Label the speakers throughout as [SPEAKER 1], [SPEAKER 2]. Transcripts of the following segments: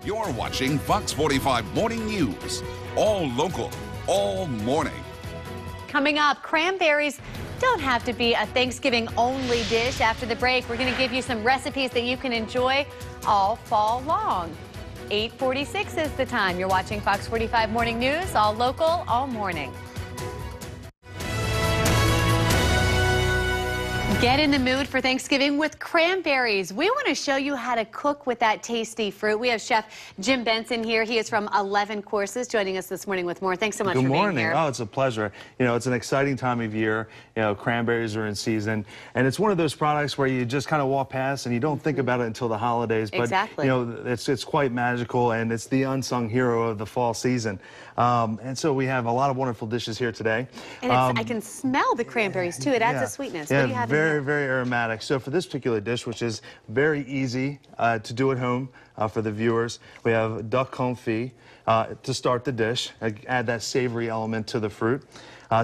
[SPEAKER 1] You're watching Fox 45 Morning News. All local, all morning.
[SPEAKER 2] Coming up, cranberries don't have to be a Thanksgiving-only dish. After the break, we're going to give you some recipes that you can enjoy all fall long. 8:46 is the time. You're watching Fox 45 Morning News, all local, all morning. Get in the mood for Thanksgiving with cranberries. We want to show you how to cook with that tasty fruit. We have Chef Jim Benson here. He is from 11 Courses, joining us this morning with more. Thanks so much for being here.
[SPEAKER 3] Good morning. Oh, it's a pleasure. You know, it's an exciting time of year. You know, cranberries are in season, and it's one of those products where you just kind of walk past and you don't think about it until the holidays. But
[SPEAKER 2] exactly.
[SPEAKER 3] You know, it's quite magical, and it's the unsung hero of the fall season. And so we have a lot of wonderful dishes here today.
[SPEAKER 2] And I can smell the cranberries too. It adds a sweetness.
[SPEAKER 3] Yeah,
[SPEAKER 2] what do you have in here?
[SPEAKER 3] Very aromatic. So for this particular dish, which is very easy to do at home for the viewers, we have duck confit to start the dish. Add that savory element to the fruit.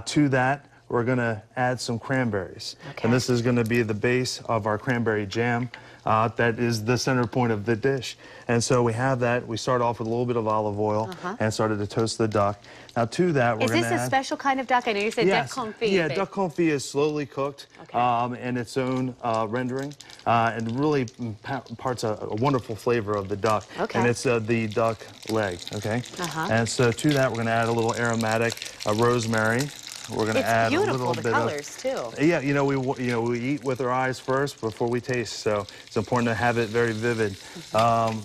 [SPEAKER 3] To that, we're going to add some cranberries.
[SPEAKER 2] Okay.
[SPEAKER 3] And this is going to be the base of our cranberry jam. That is the center point of the dish. And so we have that. We start off with a little bit of olive oil and started to toast the duck. Now to that, we're going to add...
[SPEAKER 2] Is this a special kind of duck? I know you said duck confit.
[SPEAKER 3] Yeah, duck confit is slowly cooked in its own rendering and really imparts a wonderful flavor of the duck.
[SPEAKER 2] Okay.
[SPEAKER 3] And it's the duck leg, okay? And so to that, we're going to add a little aromatic rosemary. We're going to add a little bit of...
[SPEAKER 2] It's beautiful, the colors, too.
[SPEAKER 3] Yeah, we eat with our eyes first before we taste, so it's important to have it very vivid.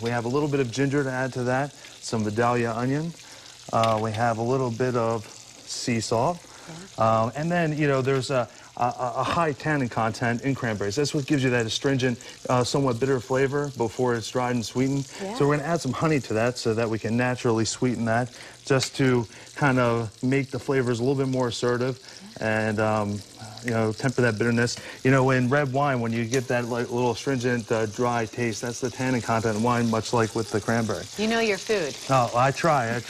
[SPEAKER 3] We have a little bit of ginger to add to that, some Vidalia onion. We have a little bit of sea salt. And then, there's a high tannin content in cranberries. That's what gives you that astringent, somewhat bitter flavor before it's dried and sweetened. Yeah. So we're going to add some honey to that so that we can naturally sweeten that, just to kind of make the flavors a little bit more assertive and, temper that bitterness. In red wine, when you get that little astringent, dry taste, that's the tannin content in wine, much like with the cranberry.
[SPEAKER 2] You know your food.
[SPEAKER 3] Oh, I try.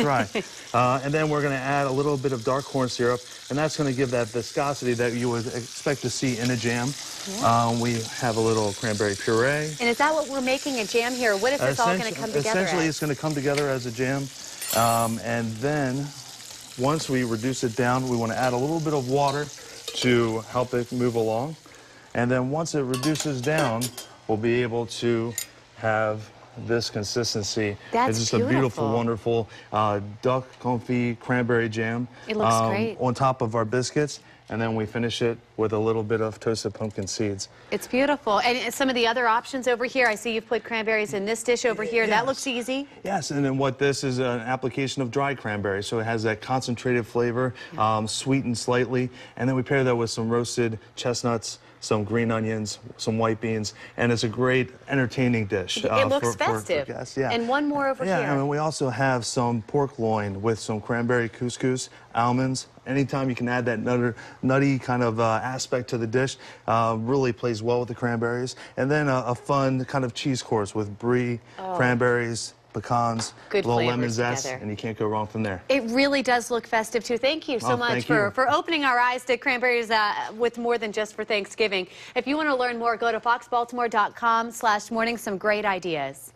[SPEAKER 3] And then we're going to add a little bit of dark corn syrup, and that's going to give that viscosity that you would expect to see in a jam. Yeah. We have a little cranberry puree.
[SPEAKER 2] And is that what we're making a jam here? What is this all going to come together
[SPEAKER 3] Essentially,
[SPEAKER 2] as?
[SPEAKER 3] It's going to come together as a jam. And then, once we reduce it down, we want to add a little bit of water to help it move along. And then once it reduces down, we'll be able to have this consistency.
[SPEAKER 2] That's
[SPEAKER 3] it's just a beautiful, wonderful duck confit cranberry jam.
[SPEAKER 2] It looks great.
[SPEAKER 3] On top of our biscuits. And then we finish it with a little bit of toasted pumpkin seeds.
[SPEAKER 2] It's beautiful. And some of the other options over here, I see you've put cranberries in this dish over here. Yes. That looks easy.
[SPEAKER 3] Yes, and then what this is an application of dried cranberry. So it has that concentrated flavor, sweetened slightly. And then we pair that with some roasted chestnuts, some green onions, some white beans, and it's a great entertaining dish.
[SPEAKER 2] It looks festive.
[SPEAKER 3] For guests. Yeah.
[SPEAKER 2] And one more over here.
[SPEAKER 3] Yeah, and we also have some pork loin with some cranberry couscous, almonds. Anytime you can add that nutty kind of aspect to the dish, really plays well with the cranberries. And then a fun kind of cheese course with brie, cranberries, pecans,
[SPEAKER 2] good
[SPEAKER 3] little lemon
[SPEAKER 2] flavors
[SPEAKER 3] zest,
[SPEAKER 2] together.
[SPEAKER 3] and you can't go wrong from there.
[SPEAKER 2] It really does look festive, too. Thank you so much for opening our eyes to cranberries with more than just for Thanksgiving. If you want to learn more, go to foxbaltimore.com/morning. Some great ideas.